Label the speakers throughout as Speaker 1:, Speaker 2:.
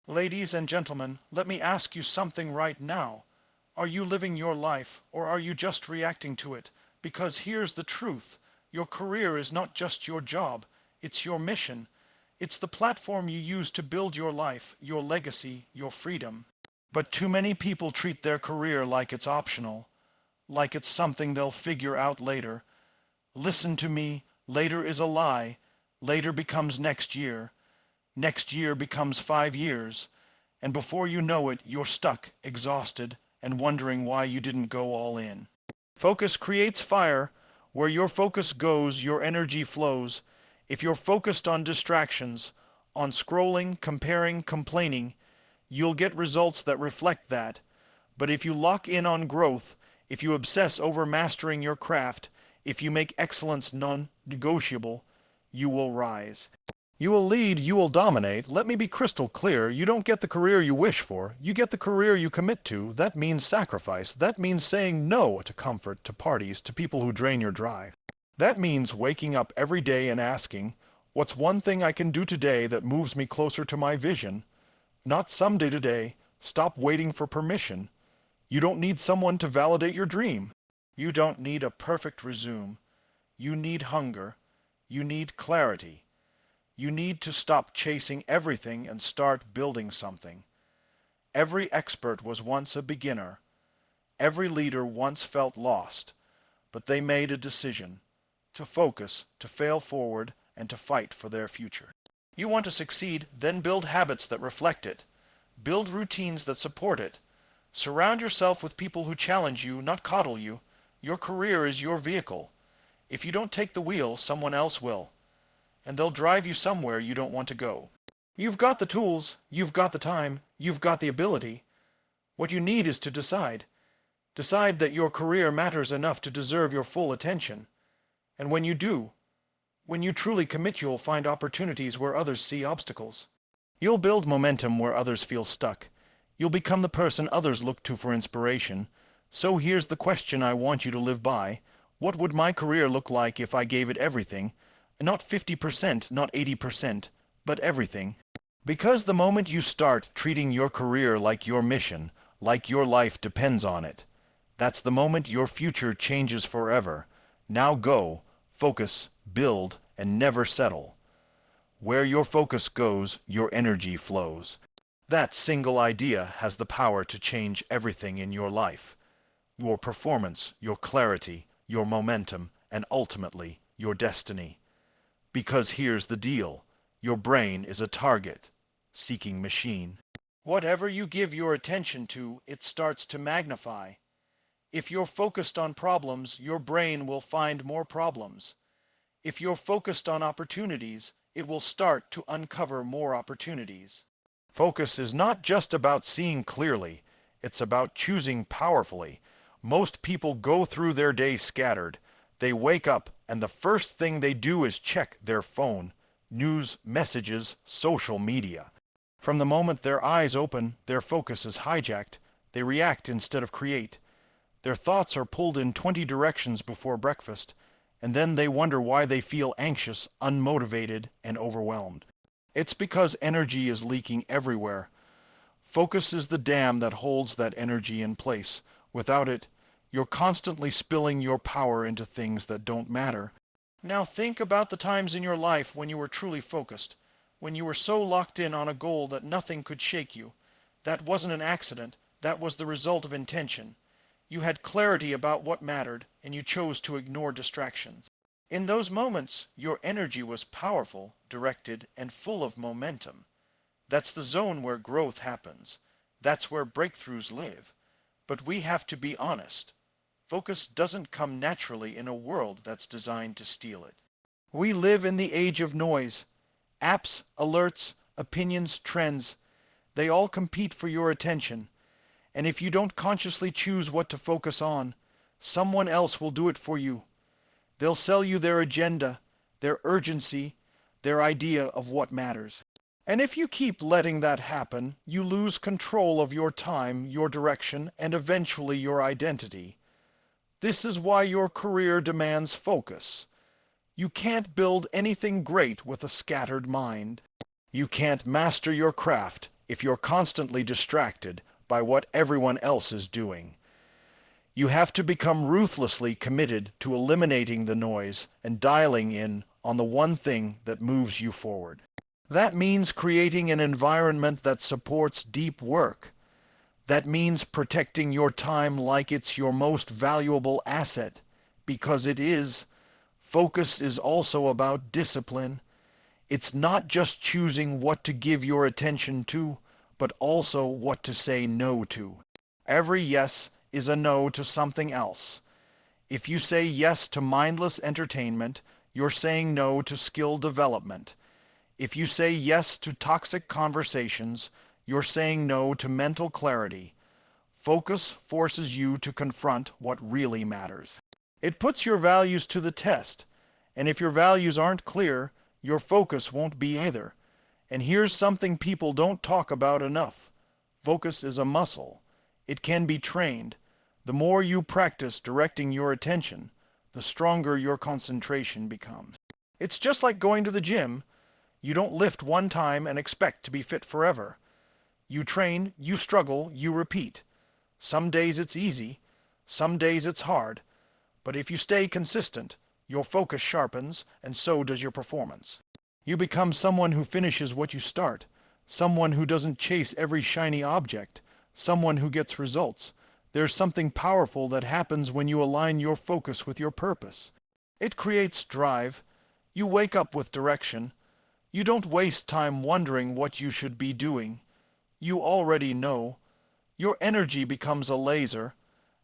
Speaker 1: Ladies and gentlemen, let me ask you something right now. Are you living your life, or are you just reacting to it? Because here's the truth. Your career is not just your job. It's your mission. It's the platform you use to build your life, your legacy, your freedom. But too many people treat their career like it's optional, like it's something they'll figure out later. Listen to me, later is a lie. Later becomes next year. Next year becomes 5 years. And before you know it, you're stuck, exhausted, and wondering why you didn't go all in. Focus creates fire. Where your focus goes, your energy flows. If you're focused on distractions, on scrolling, comparing, complaining, you'll get results that reflect that. But if you lock in on growth, if you obsess over mastering your craft, if you make excellence non-negotiable, you will rise. You will lead, you will dominate. Let me be crystal clear. You don't get the career you wish for. You get the career you commit to. That means sacrifice. That means saying no to comfort, to parties, to people who drain your drive. That means waking up every day and asking, what's one thing I can do today that moves me closer to my vision? Not someday today. Stop waiting for permission. You don't need someone to validate your dream. You don't need a perfect resume. You need hunger. You need clarity. You need to stop chasing everything and start building something. Every expert was once a beginner. Every leader once felt lost, but they made a decision to focus, to fail forward, and to fight for their future. You want to succeed, then build habits that reflect it. Build routines that support it. Surround yourself with people who challenge you, not coddle you. Your career is your vehicle. If you don't take the wheel, someone else will. And they'll drive you somewhere you don't want to go. You've got the tools, you've got the time, you've got the ability. What you need is to decide. Decide that your career matters enough to deserve your full attention. And when you do, when you truly commit, you'll find opportunities where others see obstacles. You'll build momentum where others feel stuck. You'll become the person others look to for inspiration. So here's the question I want you to live by. What would my career look like if I gave it everything? Not 50%, not 80%, but everything. Because the moment you start treating your career like your mission, like your life depends on it, that's the moment your future changes forever. Now go, focus, build, and never settle. Where your focus goes, your energy flows. That single idea has the power to change everything in your life. Your performance, your clarity, your momentum, and ultimately, your destiny. Because here's the deal. Your brain is a target-seeking machine. Whatever you give your attention to, it starts to magnify. If you're focused on problems, your brain will find more problems. If you're focused on opportunities, it will start to uncover more opportunities. Focus is not just about seeing clearly. It's about choosing powerfully. Most people go through their day scattered. They wake up, and the first thing they do is check their phone, news, messages, social media. From the moment their eyes open, their focus is hijacked. They react instead of create. Their thoughts are pulled in 20 directions before breakfast, and then they wonder why they feel anxious, unmotivated, and overwhelmed. It's because energy is leaking everywhere. Focus is the dam that holds that energy in place. Without it, you're constantly spilling your power into things that don't matter. Now think about the times in your life when you were truly focused, when you were so locked in on a goal that nothing could shake you. That wasn't an accident, that was the result of intention. You had clarity about what mattered, and you chose to ignore distractions. In those moments, your energy was powerful, directed, and full of momentum. That's the zone where growth happens. That's where breakthroughs live. But we have to be honest. Focus doesn't come naturally in a world that's designed to steal it. We live in the age of noise. Apps, alerts, opinions, trends, they all compete for your attention. And if you don't consciously choose what to focus on, someone else will do it for you. They'll sell you their agenda, their urgency, their idea of what matters. And if you keep letting that happen, you lose control of your time, your direction, and eventually your identity. This is why your career demands focus. You can't build anything great with a scattered mind. You can't master your craft if you're constantly distracted by what everyone else is doing. You have to become ruthlessly committed to eliminating the noise and dialing in on the one thing that moves you forward. That means creating an environment that supports deep work. That means protecting your time like it's your most valuable asset, because it is. Focus is also about discipline. It's not just choosing what to give your attention to, but also what to say no to. Every yes is a no to something else. If you say yes to mindless entertainment, you're saying no to skill development. If you say yes to toxic conversations, you're saying no to mental clarity. Focus forces you to confront what really matters. It puts your values to the test, and if your values aren't clear, your focus won't be either. And here's something people don't talk about enough. Focus is a muscle. It can be trained. The more you practice directing your attention, the stronger your concentration becomes. It's just like going to the gym. You don't lift one time and expect to be fit forever. You train, you struggle, you repeat. Some days it's easy, some days it's hard. But if you stay consistent, your focus sharpens, and so does your performance. You become someone who finishes what you start, someone who doesn't chase every shiny object, someone who gets results. There's something powerful that happens when you align your focus with your purpose. It creates drive. You wake up with direction. You don't waste time wondering what you should be doing. You already know. Your energy becomes a laser,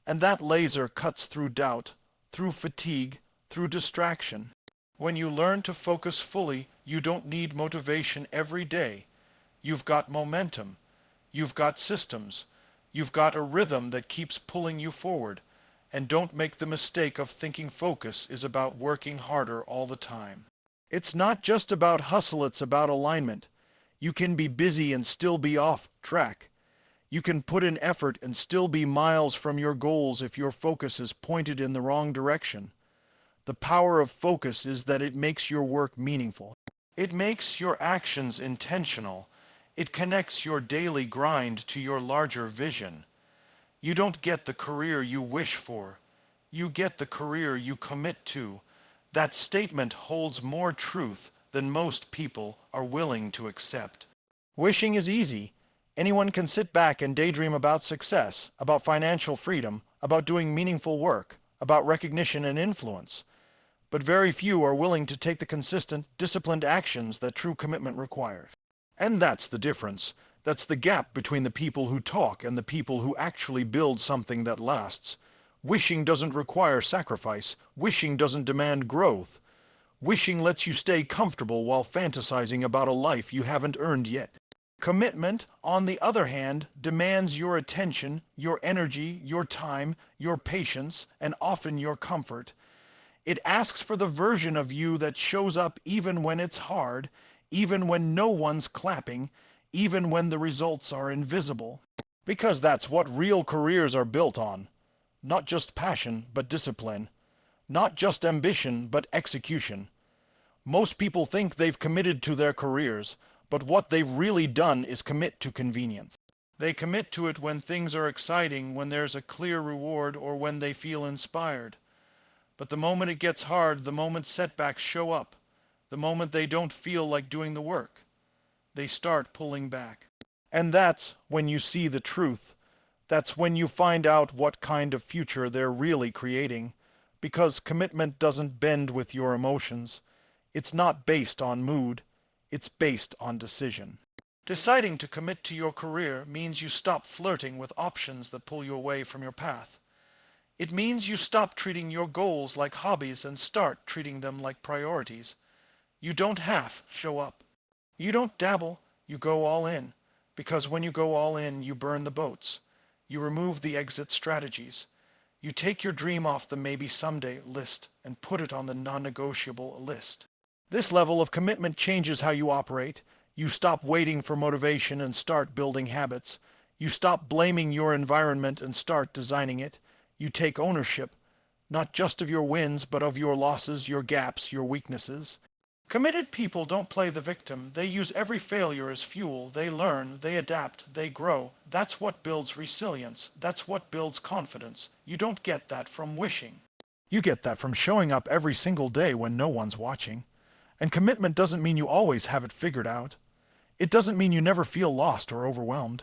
Speaker 1: and that laser cuts through doubt, through fatigue, through distraction. When you learn to focus fully, you don't need motivation every day. You've got momentum. You've got systems. You've got a rhythm that keeps pulling you forward. And don't make the mistake of thinking focus is about working harder all the time. It's not just about hustle, it's about alignment. You can be busy and still be off track. You can put in effort and still be miles from your goals if your focus is pointed in the wrong direction. The power of focus is that it makes your work meaningful. It makes your actions intentional. It connects your daily grind to your larger vision. You don't get the career you wish for. You get the career you commit to. That statement holds more truth than most people are willing to accept. Wishing is easy. Anyone can sit back and daydream about success, about financial freedom, about doing meaningful work, about recognition and influence. But very few are willing to take the consistent, disciplined actions that true commitment requires. And that's the difference. That's the gap between the people who talk and the people who actually build something that lasts. Wishing doesn't require sacrifice. Wishing doesn't demand growth. Wishing lets you stay comfortable while fantasizing about a life you haven't earned yet. Commitment, on the other hand, demands your attention, your energy, your time, your patience, and often your comfort. It asks for the version of you that shows up even when it's hard, even when no one's clapping, even when the results are invisible. Because that's what real careers are built on. Not just passion, but discipline. Not just ambition, but execution. Most people think they've committed to their careers, but what they've really done is commit to convenience. They commit to it when things are exciting, when there's a clear reward, or when they feel inspired. But the moment it gets hard, the moment setbacks show up, the moment they don't feel like doing the work, they start pulling back. And that's when you see the truth. That's when you find out what kind of future they're really creating, because commitment doesn't bend with your emotions. It's not based on mood. It's based on decision. Deciding to commit to your career means you stop flirting with options that pull you away from your path. It means you stop treating your goals like hobbies and start treating them like priorities. You don't half show up. You don't dabble, you go all in. Because when you go all in, you burn the boats. You remove the exit strategies. You take your dream off the maybe someday list and put it on the non-negotiable list. This level of commitment changes how you operate. You stop waiting for motivation and start building habits. You stop blaming your environment and start designing it. You take ownership, not just of your wins, but of your losses, your gaps, your weaknesses. Committed people don't play the victim. They use every failure as fuel. They learn, they adapt, they grow. That's what builds resilience. That's what builds confidence. You don't get that from wishing. You get that from showing up every single day when no one's watching. And commitment doesn't mean you always have it figured out. It doesn't mean you never feel lost or overwhelmed.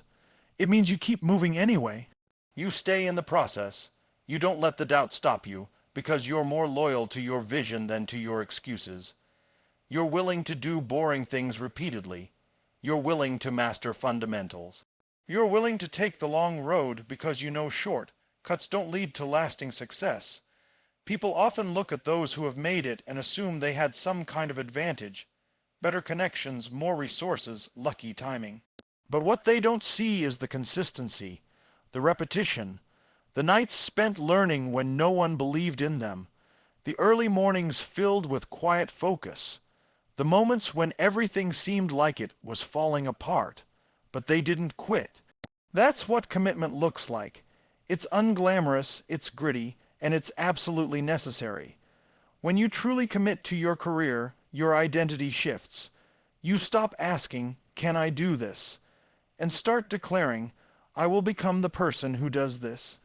Speaker 1: It means you keep moving anyway. You stay in the process. You don't let the doubt stop you, because you're more loyal to your vision than to your excuses. You're willing to do boring things repeatedly. You're willing to master fundamentals. You're willing to take the long road because you know shortcuts don't lead to lasting success. People often look at those who have made it and assume they had some kind of advantage. Better connections, more resources, lucky timing. But what they don't see is the consistency, the repetition, the nights spent learning when no one believed in them, the early mornings filled with quiet focus, the moments when everything seemed like it was falling apart, but they didn't quit. That's what commitment looks like. It's unglamorous, it's gritty, and it's absolutely necessary. When you truly commit to your career, your identity shifts. You stop asking, "Can I do this?" and start declaring, "I will become the person who does this."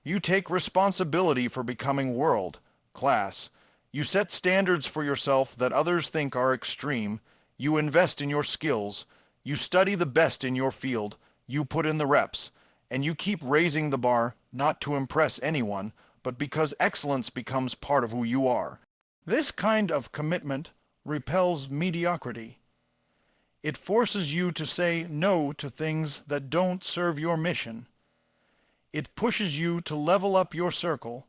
Speaker 1: You take responsibility for becoming world class. You set standards for yourself that others think are extreme. You invest in your skills. You study the best in your field. You put in the reps. And you keep raising the bar, not to impress anyone, but because excellence becomes part of who you are. This kind of commitment repels mediocrity. It forces you to say no to things that don't serve your mission. It pushes you to level up your circle,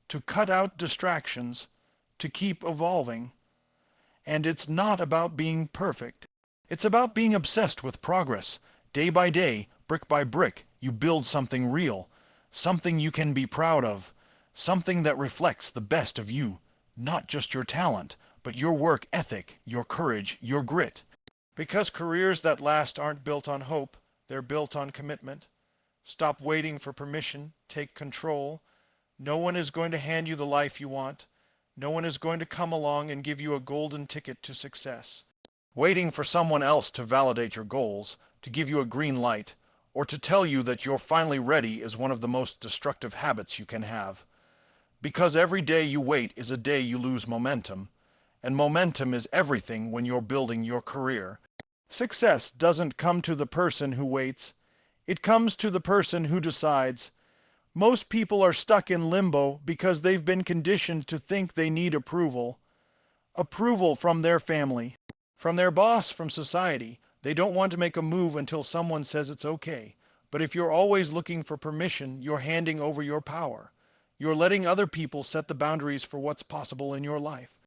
Speaker 1: to cut out distractions, to keep evolving. And it's not about being perfect. It's about being obsessed with progress. Day by day, brick by brick, you build something real, something you can be proud of, something that reflects the best of you, not just your talent, but your work ethic, your courage, your grit. Because careers that last aren't built on hope, they're built on commitment. Stop waiting for permission, take control. No one is going to hand you the life you want. No one is going to come along and give you a golden ticket to success. Waiting for someone else to validate your goals, to give you a green light, or to tell you that you're finally ready is one of the most destructive habits you can have. Because every day you wait is a day you lose momentum, and momentum is everything when you're building your career. Success doesn't come to the person who waits. It comes to the person who decides. Most people are stuck in limbo because they've been conditioned to think they need approval. Approval from their family, from their boss, from society. They don't want to make a move until someone says it's okay. But if you're always looking for permission, you're handing over your power. You're letting other people set the boundaries for what's possible in your life.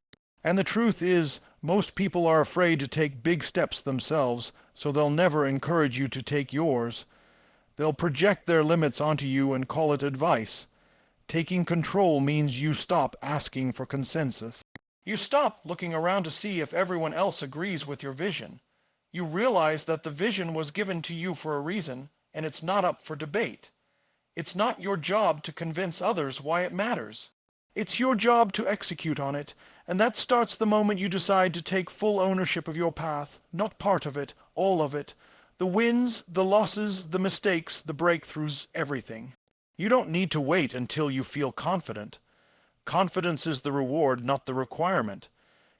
Speaker 1: And the truth is, most people are afraid to take big steps themselves, so they'll never encourage you to take yours. They'll project their limits onto you and call it advice. Taking control means you stop asking for consensus. You stop looking around to see if everyone else agrees with your vision. You realize that the vision was given to you for a reason, and it's not up for debate. It's not your job to convince others why it matters. It's your job to execute on it, and that starts the moment you decide to take full ownership of your path, not part of it, all of it. The wins, the losses, the mistakes, the breakthroughs, everything. You don't need to wait until you feel confident. Confidence is the reward, not the requirement.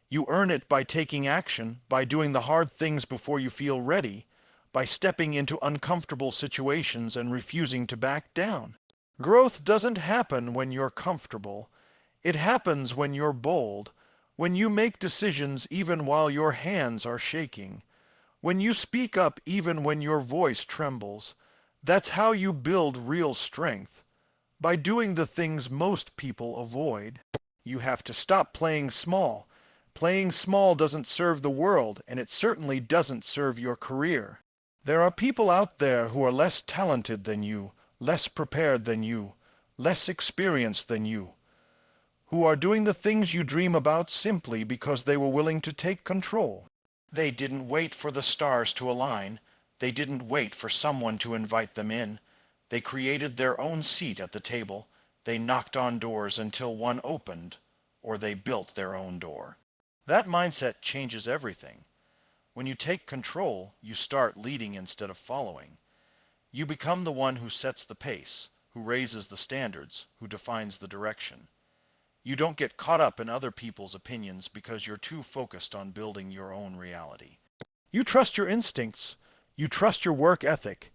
Speaker 1: You earn it by taking action, by doing the hard things before you feel ready, by stepping into uncomfortable situations and refusing to back down. Growth doesn't happen when you're comfortable. It happens when you're bold, when you make decisions even while your hands are shaking, when you speak up even when your voice trembles. That's how you build real strength, by doing the things most people avoid. You have to stop playing small. Playing small doesn't serve the world, and it certainly doesn't serve your career. There are people out there who are less talented than you, less prepared than you, less experienced than you, who are doing the things you dream about simply because they were willing to take control. They didn't wait for the stars to align. They didn't wait for someone to invite them in. They created their own seat at the table. They knocked on doors until one opened, or they built their own door. That mindset changes everything. When you take control, you start leading instead of following. You become the one who sets the pace, who raises the standards, who defines the direction. You don't get caught up in other people's opinions because you're too focused on building your own reality. You trust your instincts. You trust your work ethic.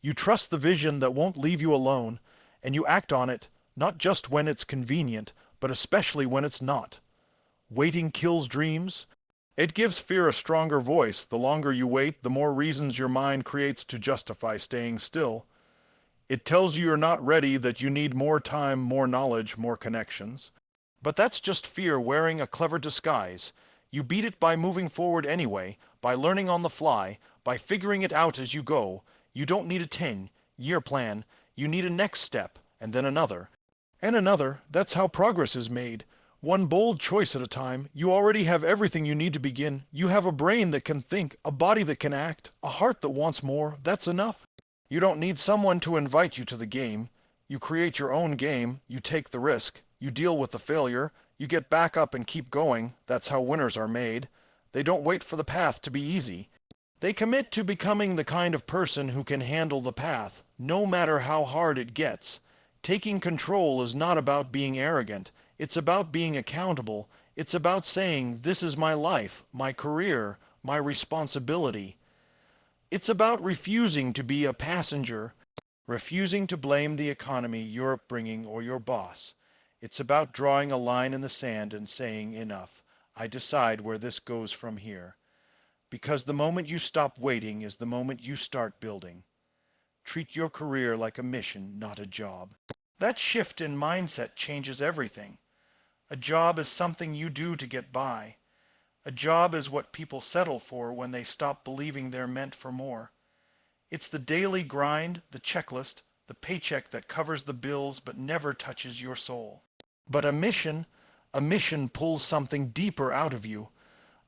Speaker 1: You trust the vision that won't leave you alone, and you act on it, not just when it's convenient, but especially when it's not. Waiting kills dreams. It gives fear a stronger voice. The longer you wait, the more reasons your mind creates to justify staying still. It tells you you're not ready, that you need more time, more knowledge, more connections. But that's just fear wearing a clever disguise. You beat it by moving forward anyway, by learning on the fly, by figuring it out as you go. You don't need a 10-year plan. You need a next step, and then another. And another. That's how progress is made. One bold choice at a time. You already have everything you need to begin. You have a brain that can think, a body that can act, a heart that wants more. That's enough. You don't need someone to invite you to the game. You create your own game. You take the risk. You deal with the failure. You get back up and keep going. That's how winners are made. They don't wait for the path to be easy. They commit to becoming the kind of person who can handle the path, no matter how hard it gets. Taking control is not about being arrogant. It's about being accountable. It's about saying, this is my life, my career, my responsibility. It's about refusing to be a passenger, refusing to blame the economy, your upbringing, or your boss. It's about drawing a line in the sand and saying, enough. I decide where this goes from here. Because the moment you stop waiting is the moment you start building. Treat your career like a mission, not a job. That shift in mindset changes everything. A job is something you do to get by. A job is what people settle for when they stop believing they're meant for more. It's the daily grind, the checklist, the paycheck that covers the bills but never touches your soul. But a mission pulls something deeper out of you.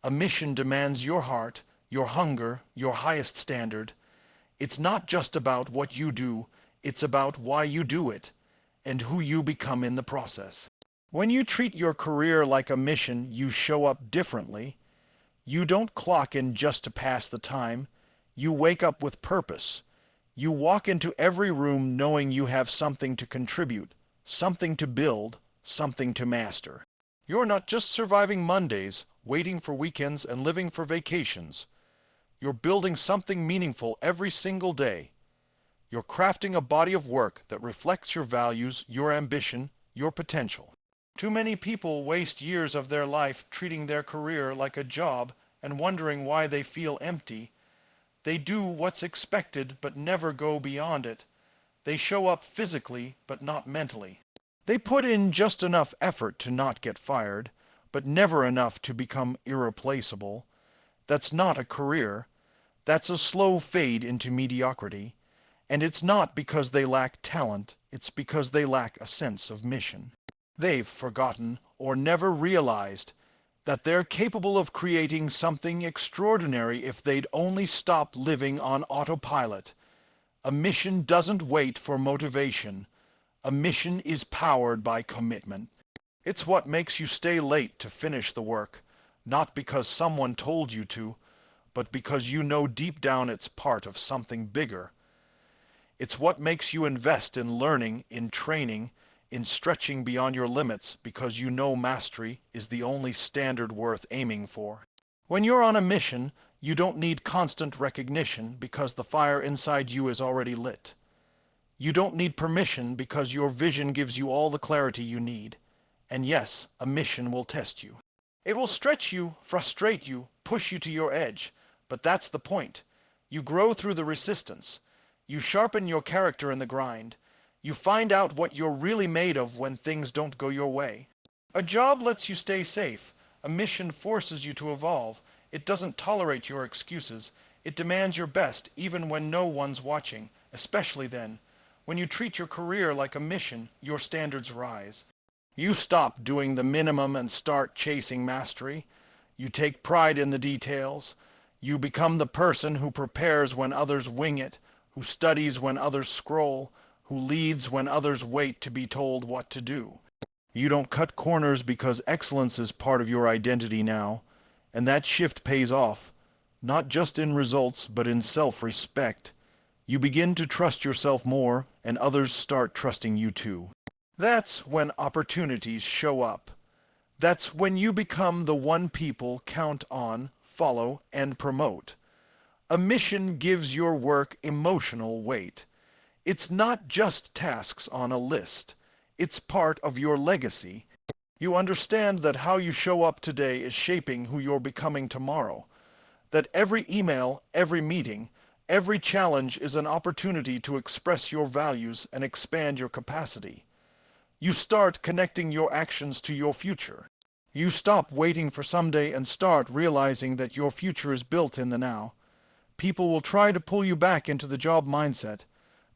Speaker 1: A mission demands your heart, your hunger, your highest standard. It's not just about what you do, it's about why you do it, and who you become in the process. When you treat your career like a mission, you show up differently. You don't clock in just to pass the time. You wake up with purpose. You walk into every room knowing you have something to contribute, something to build, something to master. You're not just surviving Mondays, waiting for weekends, and living for vacations. You're building something meaningful every single day. You're crafting a body of work that reflects your values, your ambition, your potential. Too many people waste years of their life treating their career like a job and wondering why they feel empty. They do what's expected but never go beyond it. They show up physically but not mentally. They put in just enough effort to not get fired, but never enough to become irreplaceable. That's not a career. That's a slow fade into mediocrity. And it's not because they lack talent, it's because they lack a sense of mission. They've forgotten or never realized that they're capable of creating something extraordinary if they'd only stop living on autopilot. A mission doesn't wait for motivation. A mission is powered by commitment. It's what makes you stay late to finish the work, not because someone told you to, but because you know deep down it's part of something bigger. It's what makes you invest in learning, in training, in stretching beyond your limits, because you know mastery is the only standard worth aiming for. When you're on a mission, you don't need constant recognition because the fire inside you is already lit. You don't need permission because your vision gives you all the clarity you need. And yes, a mission will test you. It will stretch you, frustrate you, push you to your edge. But that's the point. You grow through the resistance. You sharpen your character in the grind. You find out what you're really made of when things don't go your way. A job lets you stay safe. A mission forces you to evolve. It doesn't tolerate your excuses. It demands your best even when no one's watching, especially then. When you treat your career like a mission, your standards rise. You stop doing the minimum and start chasing mastery. You take pride in the details. You become the person who prepares when others wing it, who studies when others scroll, who leads when others wait to be told what to do. You don't cut corners because excellence is part of your identity now, and that shift pays off, not just in results but in self-respect. You begin to trust yourself more, and others start trusting you too. That's when opportunities show up. That's when you become the one people count on, follow, and promote. A mission gives your work emotional weight. It's not just tasks on a list. It's part of your legacy. You understand that how you show up today is shaping who you're becoming tomorrow. That every email, every meeting, every challenge is an opportunity to express your values and expand your capacity. You start connecting your actions to your future. You stop waiting for someday and start realizing that your future is built in the now. People will try to pull you back into the job mindset.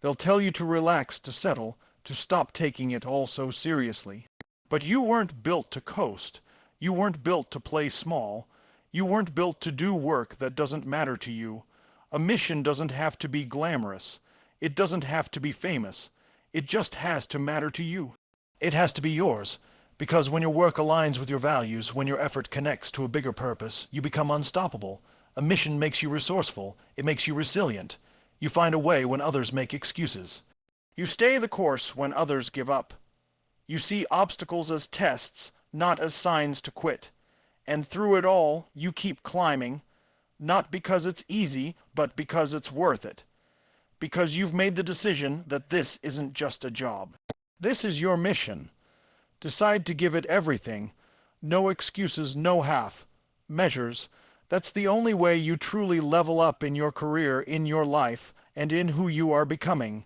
Speaker 1: They'll tell you to relax, to settle, to stop taking it all so seriously. But you weren't built to coast. You weren't built to play small. You weren't built to do work that doesn't matter to you. A mission doesn't have to be glamorous. It doesn't have to be famous. It just has to matter to you. It has to be yours, because when your work aligns with your values, when your effort connects to a bigger purpose, you become unstoppable. A mission makes you resourceful. It makes you resilient. You find a way when others make excuses. You stay the course when others give up. You see obstacles as tests, not as signs to quit. And through it all, you keep climbing, not because it's easy, but because it's worth it. Because you've made the decision that this isn't just a job. This is your mission. Decide to give it everything. No excuses, no half measures. That's the only way you truly level up in your career, in your life, and in who you are becoming.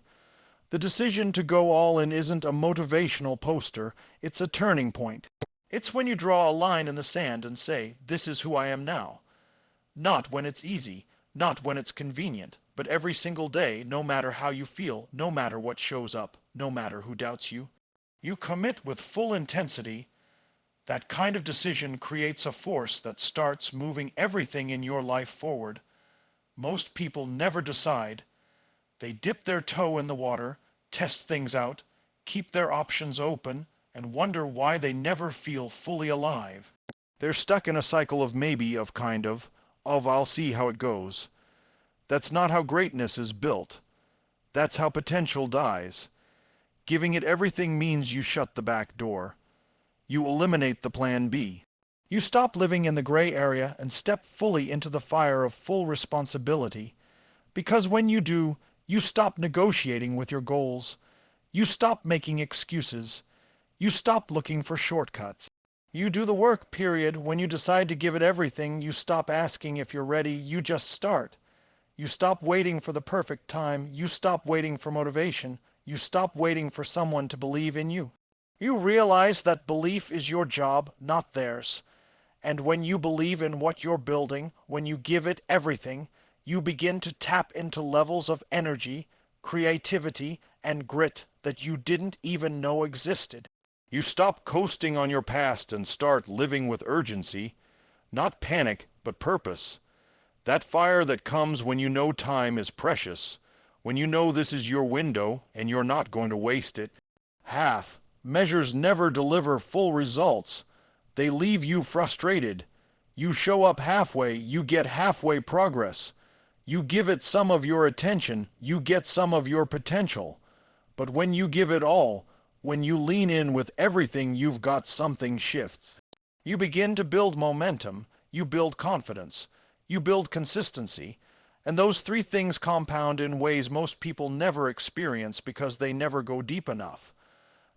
Speaker 1: The decision to go all in isn't a motivational poster, it's a turning point. It's when you draw a line in the sand and say, this is who I am now. Not when it's easy, not when it's convenient, but every single day, no matter how you feel, no matter what shows up, no matter who doubts you. You commit with full intensity. That kind of decision creates a force that starts moving everything in your life forward. Most people never decide. They dip their toe in the water, test things out, keep their options open, and wonder why they never feel fully alive. They're stuck in a cycle of maybe, of kind of I'll see how it goes. That's not how greatness is built. That's how potential dies. Giving it everything means you shut the back door. You eliminate the plan B. You stop living in the gray area and step fully into the fire of full responsibility. Because when you do, you stop negotiating with your goals. You stop making excuses. You stop looking for shortcuts. You do the work, period. When you decide to give it everything, you stop asking if you're ready, you just start. You stop waiting for the perfect time. You stop waiting for motivation. You stop waiting for someone to believe in you. You realize that belief is your job, not theirs. And when you believe in what you're building, when you give it everything, you begin to tap into levels of energy, creativity, and grit that you didn't even know existed. You stop coasting on your past and start living with urgency, not panic, but purpose. That fire that comes when you know time is precious, when you know this is your window and you're not going to waste it. Half measures never deliver full results. They leave you frustrated. You show up halfway, you get halfway progress. You give it some of your attention, you get some of your potential. But when you give it all, when you lean in with everything you've got, something shifts. You begin to build momentum, you build confidence, you build consistency, and those three things compound in ways most people never experience because they never go deep enough.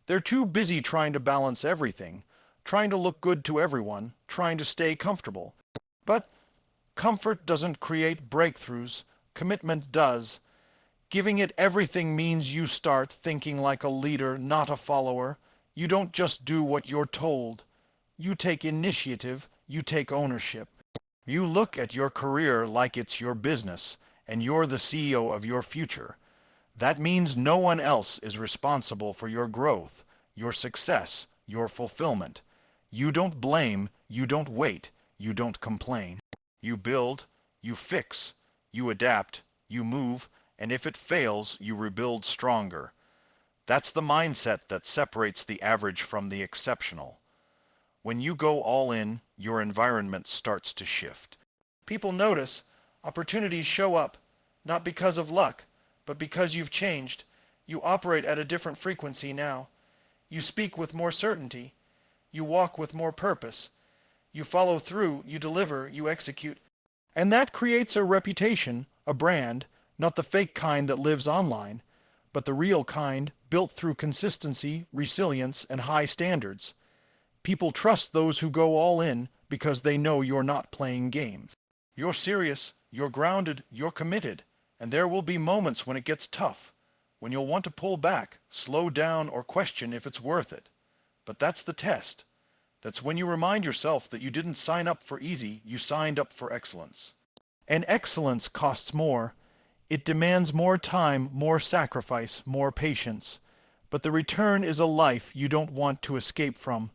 Speaker 1: They're too busy trying to balance everything, trying to look good to everyone, trying to stay comfortable. But comfort doesn't create breakthroughs, commitment does. Giving it everything means you start thinking like a leader, not a follower. You don't just do what you're told. You take initiative, you take ownership. You look at your career like it's your business, and you're the CEO of your future. That means no one else is responsible for your growth, your success, your fulfillment. You don't blame, you don't wait, you don't complain. You build, you fix, you adapt, you move, and if it fails, you rebuild stronger. That's the mindset that separates the average from the exceptional. When you go all in, your environment starts to shift. People notice, opportunities show up, not because of luck, but because you've changed. You operate at a different frequency now. You speak with more certainty. You walk with more purpose. You follow through, you deliver, you execute. And that creates a reputation, a brand, not the fake kind that lives online, but the real kind built through consistency, resilience, and high standards. People trust those who go all in because they know you're not playing games. You're serious, you're grounded, you're committed, and there will be moments when it gets tough, when you'll want to pull back, slow down, or question if it's worth it. But that's the test. That's when you remind yourself that you didn't sign up for easy, you signed up for excellence. And excellence costs more. It demands more time, more sacrifice, more patience. But the return is a life you don't want to escape from,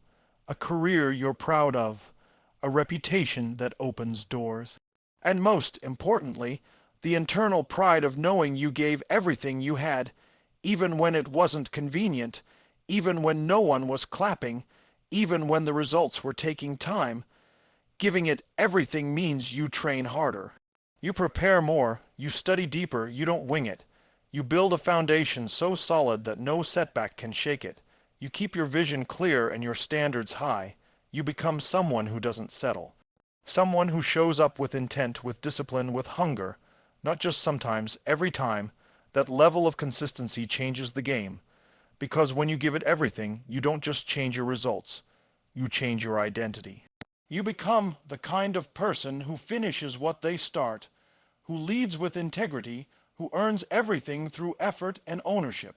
Speaker 1: a career you're proud of, a reputation that opens doors. And most importantly, the internal pride of knowing you gave everything you had, even when it wasn't convenient, even when no one was clapping, even when the results were taking time. Giving it everything means you train harder. You prepare more, you study deeper, you don't wing it. You build a foundation so solid that no setback can shake it. You keep your vision clear and your standards high. You become someone who doesn't settle. Someone who shows up with intent, with discipline, with hunger. Not just sometimes, every time. That level of consistency changes the game. Because when you give it everything, you don't just change your results. You change your identity. You become the kind of person who finishes what they start, who leads with integrity, who earns everything through effort and ownership.